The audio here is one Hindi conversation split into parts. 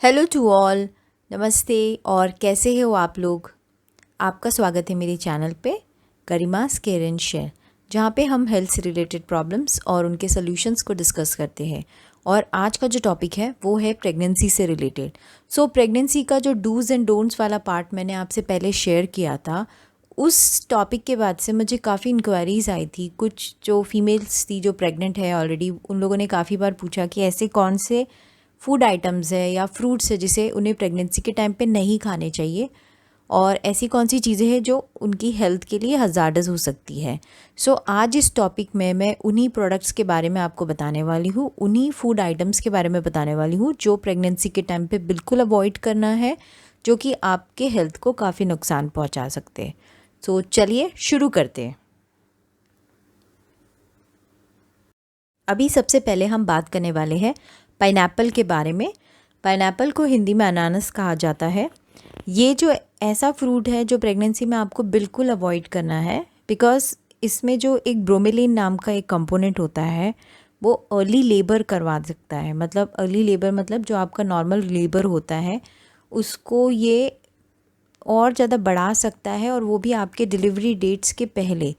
Hello to all. नमस्ते। और कैसे हो आप लोग। आपका स्वागत है मेरे चैनल पे गरिमास केयर एंड शेयर, जहाँ पे हम हेल्थ से रिलेटेड प्रॉब्लम्स और उनके सॉल्यूशंस को डिस्कस करते हैं। और आज का जो टॉपिक है वो है प्रेगनेंसी से रिलेटेड। सो प्रेगनेंसी का जो डूज़ एंड डोंट्स वाला पार्ट मैंने आपसे पहले शेयर किया था, उस टॉपिक के बाद से मुझे काफ़ी इंक्वायरीज़ आई थी। कुछ जो फीमेल्स थी जो प्रेग्नेंट है ऑलरेडी, उन लोगों ने काफ़ी बार पूछा कि ऐसे कौन से फूड आइटम्स है या फ्रूट्स है जिसे उन्हें प्रेगनेंसी के टाइम पे नहीं खाने चाहिए, और ऐसी कौन सी चीज़ें हैं जो उनकी हेल्थ के लिए हज़ार्डस हो सकती है। सो आज इस टॉपिक में मैं उन्हीं प्रोडक्ट्स के बारे में आपको बताने वाली हूँ, उन्हीं फूड आइटम्स के बारे में बताने वाली हूँ जो प्रेगनेंसी के टाइम पे बिल्कुल अवॉइड करना है, जो कि आपके हेल्थ को काफ़ी नुकसान पहुँचा सकते हैं। सो चलिए शुरू करते हैं। अभी सबसे पहले हम बात करने वाले हैं पाइनएप्पल के बारे में। पाइनएप्पल को हिंदी में अनानास कहा जाता है। ये जो ऐसा फ्रूट है जो प्रेगनेंसी में आपको बिल्कुल अवॉइड करना है, बिकॉज़ इसमें जो एक ब्रोमेलिन नाम का एक कंपोनेंट होता है वो अर्ली लेबर करवा सकता है। मतलब अर्ली लेबर मतलब जो आपका नॉर्मल लेबर होता है उसको ये और ज़्यादा बढ़ा सकता है, और वो भी आपके डिलीवरी डेट्स के पहले।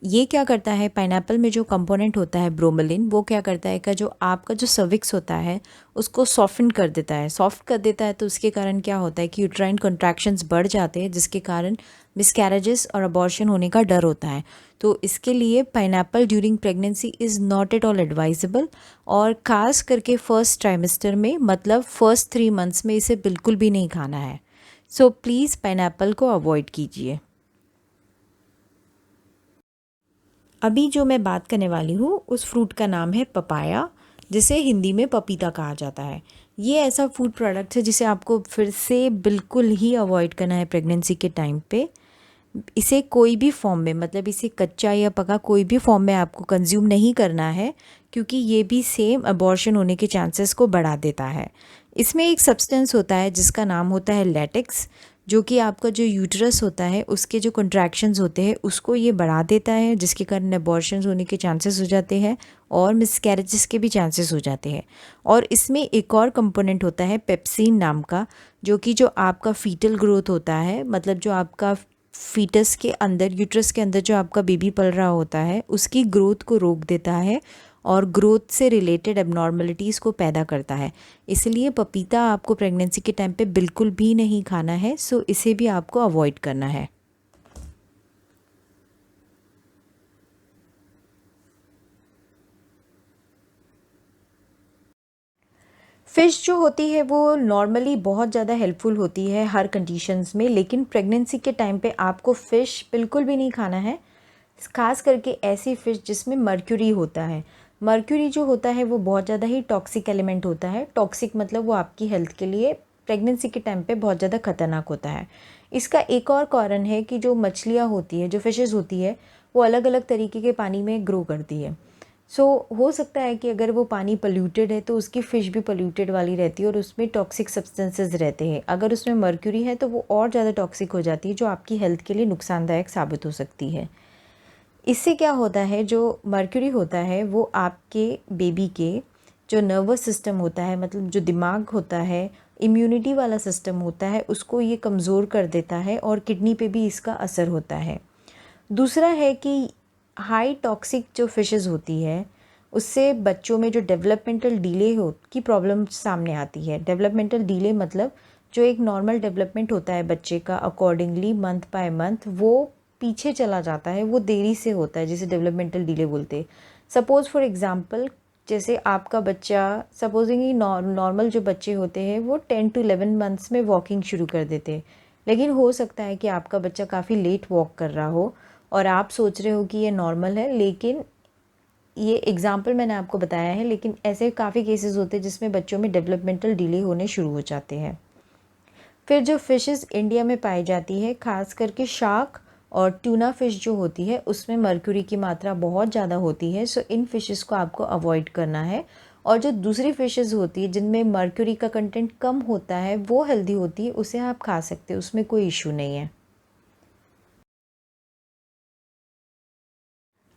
ये क्या करता है, पाइनएप्पल में जो कंपोनेंट होता है ब्रोमेलिन, वो क्या करता है का जो आपका जो सर्विक्स होता है उसको सॉफ्टन कर देता है। सॉफ्ट कर देता है तो उसके कारण क्या होता है कि यूट्राइन कॉन्ट्रैक्शंस बढ़ जाते हैं, जिसके कारण मिसकैरेजेस और अबॉर्शन होने का डर होता है। तो इसके लिए pineapple during pregnancy is not at all advisable, और ख़ास करके फर्स्ट ट्राइमेस्टर में, मतलब फर्स्ट 3 मंथ्स में इसे बिल्कुल भी नहीं खाना है। सो प्लीज़ पाइनएप्पल को अवॉइड कीजिए। अभी जो मैं बात करने वाली हूँ उस फ्रूट का नाम है पपाया, जिसे हिंदी में पपीता कहा जाता है। ये ऐसा फूड प्रोडक्ट है जिसे आपको फिर से बिल्कुल ही अवॉइड करना है प्रेगनेंसी के टाइम पे। इसे कोई भी फॉर्म में, मतलब इसे कच्चा या पका कोई भी फॉर्म में आपको कंज्यूम नहीं करना है, क्योंकि ये भी सेम अबॉर्शन होने के चांसेस को बढ़ा देता है। इसमें एक सब्सटेंस होता है जिसका नाम होता है लेटेक्स, जो कि आपका जो यूट्रस होता है उसके जो कंट्रैक्शंस होते हैं उसको ये बढ़ा देता है, जिसके कारण अबॉर्शंस होने के चांसेस हो जाते हैं और मिसकैरेजेस के भी चांसेस हो जाते हैं। और इसमें एक और कंपोनेंट होता है पेप्सिन नाम का, जो कि जो आपका फीटल ग्रोथ होता है, मतलब जो आपका फीटस के अंदर, यूट्रस के अंदर जो आपका बेबी पल रहा होता है उसकी ग्रोथ को रोक देता है और ग्रोथ से रिलेटेड एबनॉर्मलिटीज़ को पैदा करता है। इसलिए पपीता आपको प्रेगनेंसी के टाइम पे बिल्कुल भी नहीं खाना है। सो इसे भी आपको अवॉइड करना है। फ़िश जो होती है वो नॉर्मली बहुत ज़्यादा हेल्पफुल होती है हर कंडीशंस में, लेकिन प्रेगनेंसी के टाइम पे आपको फ़िश बिल्कुल भी नहीं खाना है। ख़ास करके ऐसी फ़िश जिसमें मर्क्यूरी होता है। मर्क्यूरी जो होता है वो बहुत ज़्यादा ही टॉक्सिक एलिमेंट होता है। टॉक्सिक मतलब वो आपकी हेल्थ के लिए प्रेगनेंसी के टाइम पे बहुत ज़्यादा ख़तरनाक होता है। इसका एक और कारण है कि जो मछलियाँ होती है, जो फ़िशेज़ होती है, वो अलग अलग तरीके के पानी में ग्रो करती है। सो हो सकता है कि अगर वो पानी पोल्यूटेड है तो उसकी फ़िश भी पोल्यूटेड वाली रहती है और उसमें टॉक्सिक सब्सटेंसेस रहते हैं। अगर उसमें मर्क्यूरी है तो वो और ज़्यादा टॉक्सिक हो जाती है, जो आपकी हेल्थ के लिए नुकसानदायक साबित हो सकती है। इससे क्या होता है, जो मर्क्यूरी होता है वो आपके बेबी के जो नर्वस सिस्टम होता है, मतलब जो दिमाग होता है, इम्यूनिटी वाला सिस्टम होता है, उसको ये कमज़ोर कर देता है और किडनी पे भी इसका असर होता है। दूसरा है कि हाई टॉक्सिक जो फ़िशेज़ होती है उससे बच्चों में जो डेवलपमेंटल डिले हो की प्रॉब्लम सामने आती है। डेवलपमेंटल डिले मतलब जो एक नॉर्मल डेवलपमेंट होता है बच्चे का अकॉर्डिंगली मंथ बाय मंथ, वो पीछे चला जाता है, वो देरी से होता है, जिसे डेवलपमेंटल डिले बोलते हैं। सपोज़ फॉर एग्ज़ाम्पल, जैसे आपका बच्चा, सपोजिंग ही नॉर्मल जो बच्चे होते हैं वो 10 to 11 मंथ्स में वॉकिंग शुरू कर देते हैं, लेकिन हो सकता है कि आपका बच्चा काफ़ी लेट वॉक कर रहा हो और आप सोच रहे हो कि ये नॉर्मल है। लेकिन ये एग्ज़ाम्पल मैंने आपको बताया है, लेकिन ऐसे काफ़ी केसेस होते हैं जिसमें बच्चों में डेवलपमेंटल डिले होने शुरू हो जाते हैं। फिर जो फ़िशेस इंडिया में पाई जाती है, ख़ास करके शार्क और ट्यूना फ़िश जो होती है, उसमें मर्क्यूरी की मात्रा बहुत ज़्यादा होती है। सो इन फ़िशेस को आपको अवॉइड करना है। और जो दूसरी फ़िशेस होती है जिनमें मर्क्यूरी का कंटेंट कम होता है, वो हेल्दी होती है, उसे आप खा सकते हो, उसमें कोई इशू नहीं है।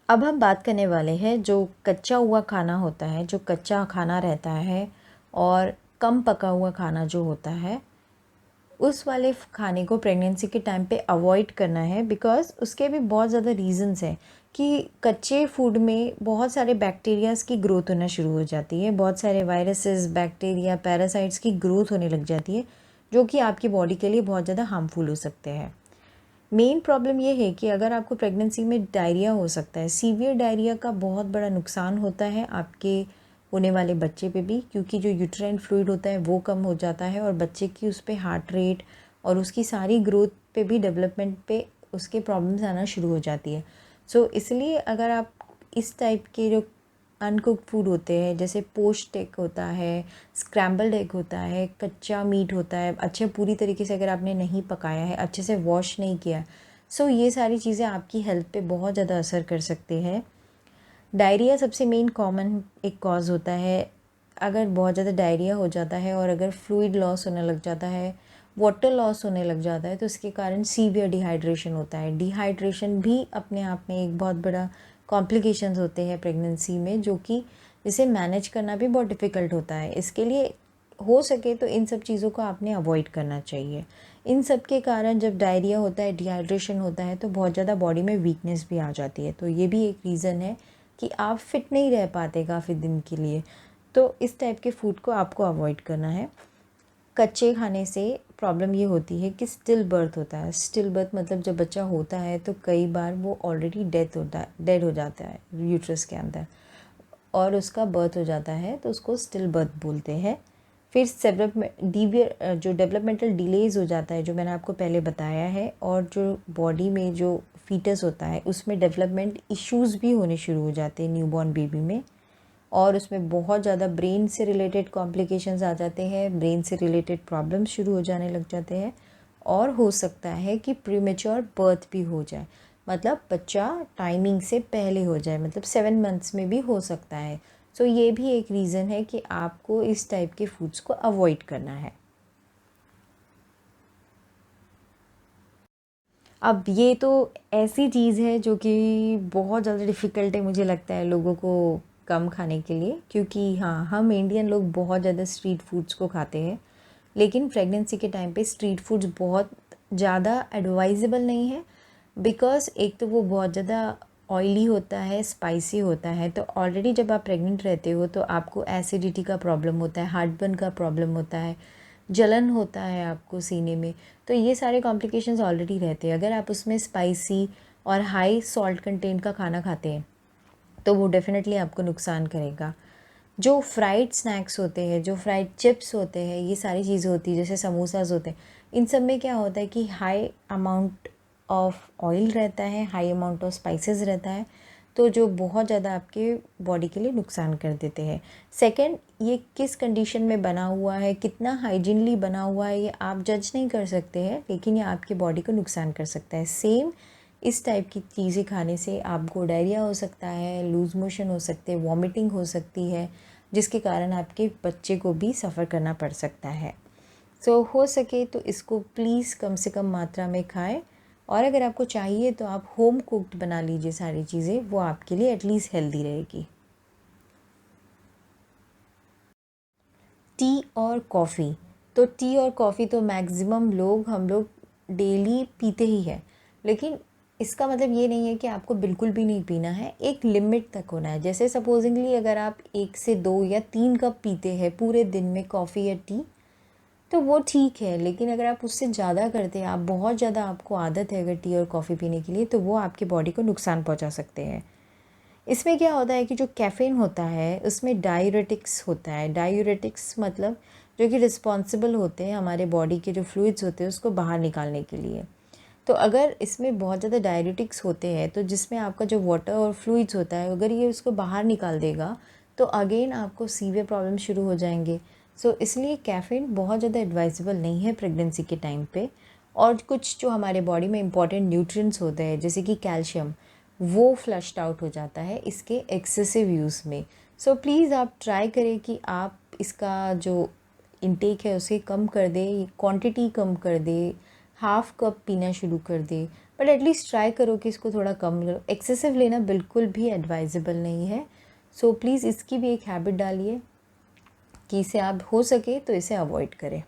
अब हम बात करने वाले हैं जो कच्चा हुआ खाना होता है, जो कच्चा खाना रहता है और कम पका हुआ खाना जो होता है उस वाले खाने को प्रेगनेंसी के टाइम पे अवॉइड करना है, बिकॉज़ उसके भी बहुत ज़्यादा रीज़न्स हैं कि कच्चे फूड में बहुत सारे बैक्टीरियाज़ की ग्रोथ होना शुरू हो जाती है, बहुत सारे वायरसेस, बैक्टीरिया, पैरासाइट्स की ग्रोथ होने लग जाती है, जो कि आपकी बॉडी के लिए बहुत ज़्यादा हार्मफुल हो सकते हैं। मेन प्रॉब्लम ये है कि अगर आपको प्रेगनेंसी में डायरिया हो सकता है, सीवियर डायरिया का बहुत बड़ा नुकसान होता है आपके होने वाले बच्चे पे भी, क्योंकि जो यूट्राइन फ्लूइड होता है वो कम हो जाता है और बच्चे की उस पे हार्ट रेट और उसकी सारी ग्रोथ पे भी, डेवलपमेंट पे उसके प्रॉब्लम्स आना शुरू हो जाती है। सो इसलिए अगर आप इस टाइप के जो अनकुक्ड फूड होते हैं, जैसे पोच्ड एग होता है, स्क्रैम्बल्ड एग होता है, कच्चा मीट होता है, अच्छे पूरी तरीके से अगर आपने नहीं पकाया है, अच्छे से वॉश नहीं किया, सो ये सारी चीज़ें आपकी हेल्थ पे बहुत ज़्यादा असर कर सकते हैं। डायरिया सबसे मेन कॉमन एक कॉज़ होता है। अगर बहुत ज़्यादा डायरिया हो जाता है और अगर फ्लूइड लॉस होने लग जाता है, वाटर लॉस होने लग जाता है, तो इसके कारण सीवियर डिहाइड्रेशन होता है। डिहाइड्रेशन भी अपने आप में एक बहुत बड़ा कॉम्प्लिकेशंस होते हैं प्रेगनेंसी में, जो कि जिसे मैनेज करना भी बहुत डिफ़िकल्ट होता है। इसके लिए हो सके तो इन सब चीज़ों को आपने अवॉइड करना चाहिए। इन सब के कारण जब डायरिया होता है, डिहाइड्रेशन होता है, तो बहुत ज़्यादा बॉडी में वीकनेस भी आ जाती है। तो ये भी एक रीज़न है कि आप फिट नहीं रह पाते काफ़ी दिन के लिए। तो इस टाइप के फूड को आपको अवॉइड करना है। कच्चे खाने से प्रॉब्लम ये होती है कि स्टिल बर्थ होता है। स्टिल बर्थ मतलब जब बच्चा होता है तो कई बार वो ऑलरेडी डेड हो जाता है यूट्रस के अंदर और उसका बर्थ हो जाता है, तो उसको स्टिल बर्थ बोलते हैं। फिर जो डेवलपमेंटल डिलेज़ हो जाता है, जो मैंने आपको पहले बताया है, और जो बॉडी में जो फीटस होता है उसमें डेवलपमेंट इश्यूज़ भी होने शुरू हो जाते हैं न्यूबॉर्न बेबी में, और उसमें बहुत ज़्यादा ब्रेन से रिलेटेड कॉम्प्लिकेशंस आ जाते हैं, ब्रेन से रिलेटेड प्रॉब्लम्स शुरू हो जाने लग जाते हैं, और हो सकता है कि प्रीमेच्योर बर्थ भी हो जाए, मतलब बच्चा टाइमिंग से पहले हो जाए, मतलब 7 मंथ्स में भी हो सकता है। सो ये भी एक रीज़न है कि आपको इस टाइप के फूड्स को अवॉइड करना है। अब ये तो ऐसी चीज़ है जो कि बहुत ज़्यादा डिफ़िकल्ट है, मुझे लगता है लोगों को कम खाने के लिए, क्योंकि हाँ, हम इंडियन लोग बहुत ज़्यादा स्ट्रीट फूड्स को खाते हैं, लेकिन प्रेगनेंसी के टाइम पे स्ट्रीट फूड्स बहुत ज़्यादा एडवाइजेबल नहीं है, बिकॉज़ एक तो वो बहुत ज़्यादा ऑयली होता है, स्पाइसी होता है। तो ऑलरेडी जब आप प्रेग्नेंट रहते हो तो आपको एसिडिटी का प्रॉब्लम होता है, हार्टबर्न का प्रॉब्लम होता है, जलन होता है आपको सीने में। तो ये सारे कॉम्प्लिकेशंस ऑलरेडी रहते हैं। अगर आप उसमें स्पाइसी और हाई सॉल्ट कंटेंट का खाना खाते हैं तो वो डेफ़िनेटली आपको नुकसान करेगा। जो फ्राइड स्नैक्स होते हैं, जो फ्राइड चिप्स होते हैं, ये सारी चीज़ें होती हैं, जैसे समोसाज होते हैं, इन सब में क्या होता है कि हाई अमाउंट ऑफ ऑयल रहता है, हाई अमाउंट ऑफ स्पाइसेस रहता है, तो जो बहुत ज़्यादा आपके बॉडी के लिए नुकसान कर देते हैं। सेकंड, ये किस कंडीशन में बना हुआ है, कितना हाइजीनली बना हुआ है, ये आप जज नहीं कर सकते हैं, लेकिन ये आपकी बॉडी को नुकसान कर सकता है। सेम इस टाइप की चीज़ें खाने से आपको डायरिया हो सकता है, लूज़ मोशन हो सकते हैं, वॉमिटिंग हो सकती है, जिसके कारण आपके बच्चे को भी सफ़र करना पड़ सकता है। सो हो सके तो इसको प्लीज़ कम से कम मात्रा में खाएं, और अगर आपको चाहिए तो आप होम कुक्ड बना लीजिए सारी चीज़ें, वो आपके लिए एटलीस्ट हेल्दी रहेगी। टी और कॉफ़ी, तो टी और कॉफ़ी तो मैक्सिमम हम लोग डेली पीते ही हैं, लेकिन इसका मतलब ये नहीं है कि आपको बिल्कुल भी नहीं पीना है, एक लिमिट तक होना है। जैसे सपोजिंगली अगर आप 1 से 2 या 3 कप पीते हैं पूरे दिन में कॉफ़ी या टी, तो वो ठीक है, लेकिन अगर आप उससे ज़्यादा करते हैं, आप बहुत ज़्यादा आपको आदत है अगर टी और कॉफ़ी पीने के लिए, तो वो आपकी बॉडी को नुकसान पहुंचा सकते हैं। इसमें क्या होता है कि जो कैफ़ीन होता है उसमें डायूरेटिक्स होता है। डायूरेटिक्स मतलब जो कि रिस्पॉन्सिबल होते हैं हमारे बॉडी के जो फ्लूइड्स होते हैं उसको बाहर निकालने के लिए। तो अगर इसमें बहुत ज़्यादा डायूरेटिक्स होते हैं, तो जिसमें आपका जो वाटर और फ्लूइड्स होता है, अगर ये उसको बाहर निकाल देगा तो अगेन आपको सीवियर प्रॉब्लम शुरू हो जाएंगे। सो इसलिए कैफ़ीन बहुत ज़्यादा एडवाइजेबल नहीं है प्रेगनेंसी के टाइम पे। और कुछ जो हमारे बॉडी में इंपॉर्टेंट न्यूट्रिएंट्स होते हैं, जैसे कि कैल्शियम, वो फ्लश्ड आउट हो जाता है इसके एक्सेसिव यूज़ में। सो प्लीज़ आप ट्राई करें कि आप इसका जो इंटेक है उसे कम कर दें, क्वांटिटी कम कर दें, हाफ़ कप पीना शुरू कर दें, बट एटलीस्ट ट्राई करो कि इसको थोड़ा कम करो। एक्सेसिव लेना बिल्कुल भी एडवाइजेबल नहीं है। सो प्लीज़ इसकी भी एक हैबिट डालिए। कि इसे आप हो सके तो इसे अवॉइड करें।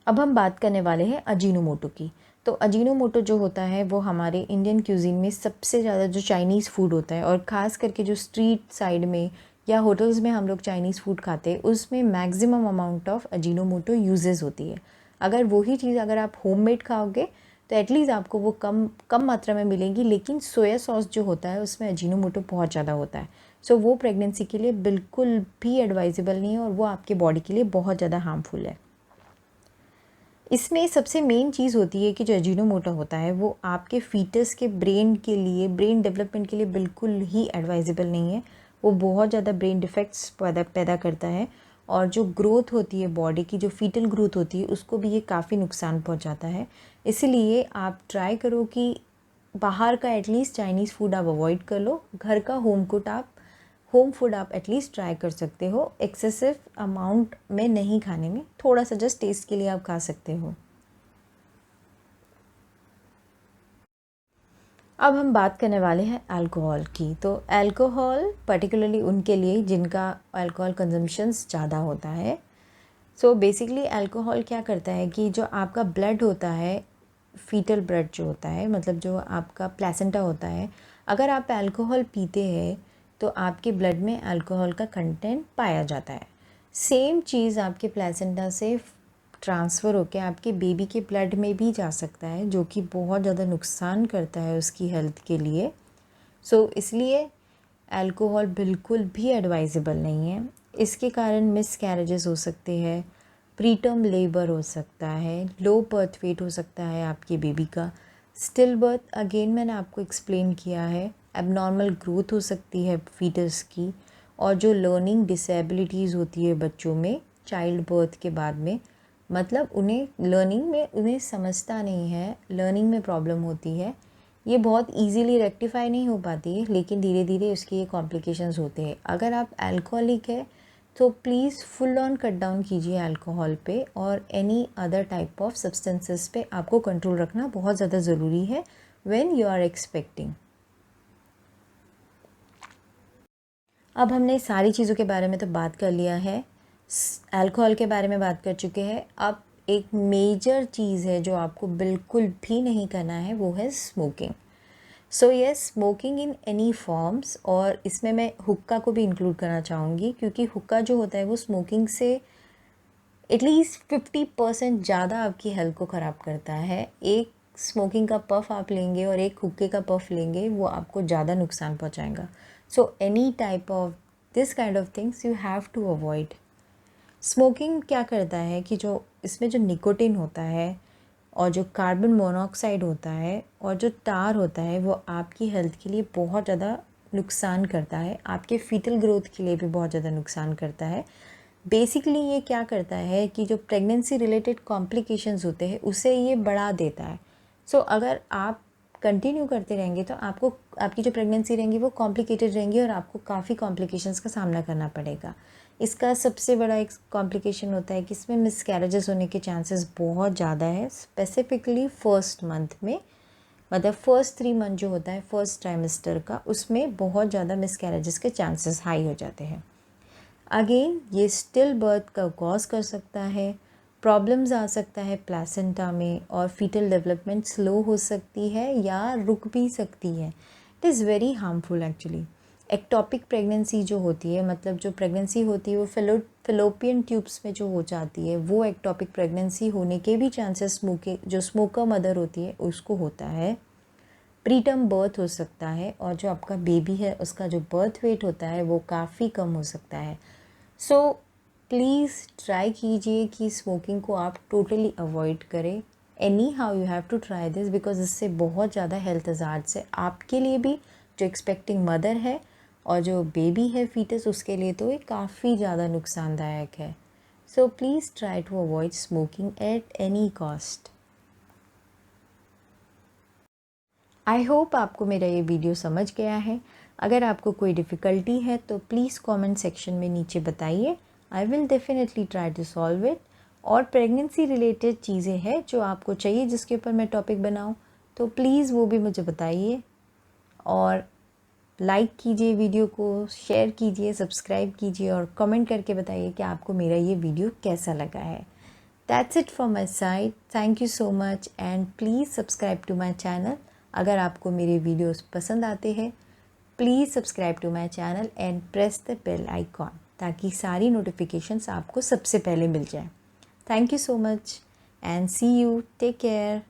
अब हम बात करने वाले हैं अजीनोमोटो की। तो अजीनोमोटो जो होता है वो हमारे इंडियन क्यूज़ीन में सबसे ज़्यादा जो चाइनीज़ फूड होता है, और ख़ास करके जो स्ट्रीट साइड में या होटल्स में हम लोग चाइनीज़ फूड खाते हैं, उसमें maximum amount of Ajinomoto uses होती है। अगर वही चीज़ अगर आप होममेड खाओगे तो एटलीस्ट आपको वो कम कम मात्रा में मिलेगी, लेकिन सोया सॉस जो होता है उसमें अजीनोमोटो बहुत ज़्यादा होता है। सो वो प्रेगनेंसी के लिए बिल्कुल भी एडवाइजेबल नहीं है, और वो आपके बॉडी के लिए बहुत ज़्यादा हार्मफुल है। इसमें सबसे मेन चीज़ होती है कि जो अजीनोमोटो होता है वो आपके फीटस के ब्रेन के लिए, ब्रेन डेवलपमेंट के लिए बिल्कुल ही एडवाइजेबल नहीं है। वो बहुत ज़्यादा ब्रेन डिफेक्ट्स पैदा करता है, और जो ग्रोथ होती है बॉडी की, जो फीटल ग्रोथ होती है, उसको भी ये काफ़ी नुकसान पहुंचाता है। इसीलिए आप ट्राई करो कि बाहर का एटलीस्ट चाइनीज़ फूड आप अवॉइड कर लो। घर का होम फूड आप एटलीस्ट ट्राई कर सकते हो। एक्सेसिव अमाउंट में नहीं खाने में, थोड़ा सा जस्ट टेस्ट के लिए आप खा सकते हो। अब हम बात करने वाले हैं अल्कोहल की। तो अल्कोहल पर्टिकुलरली उनके लिए जिनका अल्कोहल कंजम्पशंस ज़्यादा होता है। सो बेसिकली अल्कोहल क्या करता है कि जो आपका ब्लड होता है, फीटल ब्लड जो होता है, मतलब जो आपका प्लेसेंटा होता है, अगर आप अल्कोहल पीते हैं तो आपके ब्लड में अल्कोहल का कंटेंट पाया जाता है। सेम चीज़ आपके प्लेसेंटा से ट्रांसफ़र होकर आपके बेबी के ब्लड में भी जा सकता है, जो कि बहुत ज़्यादा नुकसान करता है उसकी हेल्थ के लिए। सो इसलिए अल्कोहल बिल्कुल भी एडवाइजेबल नहीं है। इसके कारण मिसकैरेजेस हो सकते हैं, प्रीटर्म लेबर हो सकता है, लो बर्थ वेट हो सकता है आपके बेबी का, स्टिल बर्थ अगेन मैंने आपको एक्सप्लेन किया है, एबनॉर्मल ग्रोथ हो सकती है फीटस की, और जो लर्निंग डिसेबिलिटीज़ होती है बच्चों में चाइल्ड बर्थ के बाद में, मतलब उन्हें लर्निंग में उन्हें समझता नहीं है, लर्निंग में प्रॉब्लम होती है। ये बहुत इजीली रेक्टिफाई नहीं हो पाती है, लेकिन धीरे धीरे उसके ये कॉम्प्लिकेशंस होते हैं। अगर आप अल्कोहलिक है तो please full on cut down कीजिए अल्कोहल पे, और any other type of substances पे आपको कंट्रोल रखना बहुत ज़्यादा ज़रूरी है व्हेन यू आर एक्सपेक्टिंग। अब हमने सारी चीज़ों के बारे में तो बात कर लिया है, अल्कोहल के बारे में बात कर चुके हैं। अब एक मेजर चीज़ है जो आपको बिल्कुल भी नहीं करना है, वो है smoking. So yes, smoking in any forms, और इसमें मैं हुक्का को भी इंक्लूड करना चाहूँगी, क्योंकि हुक्का जो होता है वो स्मोकिंग से एटलीस्ट 50% ज़्यादा आपकी हेल्थ को ख़राब करता है। एक स्मोकिंग का पफ आप लेंगे और एक हुक्के का पफ लेंगे, वो आपको ज़्यादा नुकसान पहुँचाएगा। So any type of this kind of things you have to avoid. Smoking क्या करता है कि जो इसमें जो निकोटिन होता है, और जो कार्बन मोनोऑक्साइड होता है, और जो टार होता है, वो आपकी हेल्थ के लिए बहुत ज़्यादा नुकसान करता है, आपके फीटल ग्रोथ के लिए भी बहुत ज़्यादा नुकसान करता है। बेसिकली ये क्या करता है कि जो प्रेगनेंसी रिलेटेड कॉम्प्लिकेशंस होते हैं उसे ये बढ़ा देता है। सो अगर आप कंटिन्यू करते रहेंगे तो आपको आपकी जो प्रेगनेंसी रहेंगी वो कॉम्प्लिकेटेड रहेंगी, और आपको काफ़ी कॉम्प्लिकेशंस का सामना करना पड़ेगा। इसका सबसे बड़ा एक कॉम्प्लिकेशन होता है कि इसमें मिसकैरेजेस होने के चांसेस बहुत ज़्यादा है, स्पेसिफिकली फर्स्ट मंथ में, मतलब फर्स्ट 3 मंथ जो होता है फर्स्ट ट्राइमेस्टर का, उसमें बहुत ज़्यादा मिसकैरेजेस के चांसेस हाई हो जाते हैं। अगेन ये स्टिल बर्थ का कॉज कर सकता है, प्रॉब्लम्स आ सकता है प्लेसेंटा में, और फीटल डेवलपमेंट स्लो हो सकती है या रुक भी सकती है। It is very harmful actually. Ectopic pregnancy जो होती है, मतलब जो प्रेगनेंसी होती है वो फेलोपियन ट्यूब्स में जो हो जाती है, वो एक्टॉपिक प्रेगनेंसी होने के भी चांसेस जो स्मोकर मदर होती है उसको होता है। प्रीटर्म बर्थ हो सकता है, और जो आपका बेबी है उसका जो बर्थ वेट होता है वो काफ़ी कम हो सकता है। सो प्लीज़ ट्राई कीजिए कि स्मोकिंग को आप टोटली अवॉइड करें। Anyhow you have to try this, because इससे बहुत ज़्यादा हेल्थ हज़ार्ड्स है आपके लिए भी, जो एक्सपेक्टिंग मदर है, और जो बेबी है फीटस उसके लिए तो ये काफ़ी ज़्यादा नुकसानदायक है। So please try to avoid smoking at any cost. I hope आपको मेरा ये वीडियो समझ गया है। अगर आपको कोई डिफ़िकल्टी है तो प्लीज़ कमेंट सेक्शन में नीचे बताइए, I will definitely try to solve it. और प्रेगनेंसी रिलेटेड चीज़ें हैं जो आपको चाहिए जिसके ऊपर मैं टॉपिक बनाऊं, तो प्लीज़ वो भी मुझे बताइए। और लाइक कीजिए वीडियो को, शेयर कीजिए, सब्सक्राइब कीजिए और कमेंट करके बताइए कि आपको मेरा ये वीडियो कैसा लगा है। That's it from my side. Thank you so much and please subscribe to my channel. अगर आपको मेरे वीडियोस पसंद आते हैं please subscribe to my channel and press the bell icon, ताकि सारी नोटिफिकेशंस आपको सबसे पहले मिल जाए। Thank you so much and see you, take care.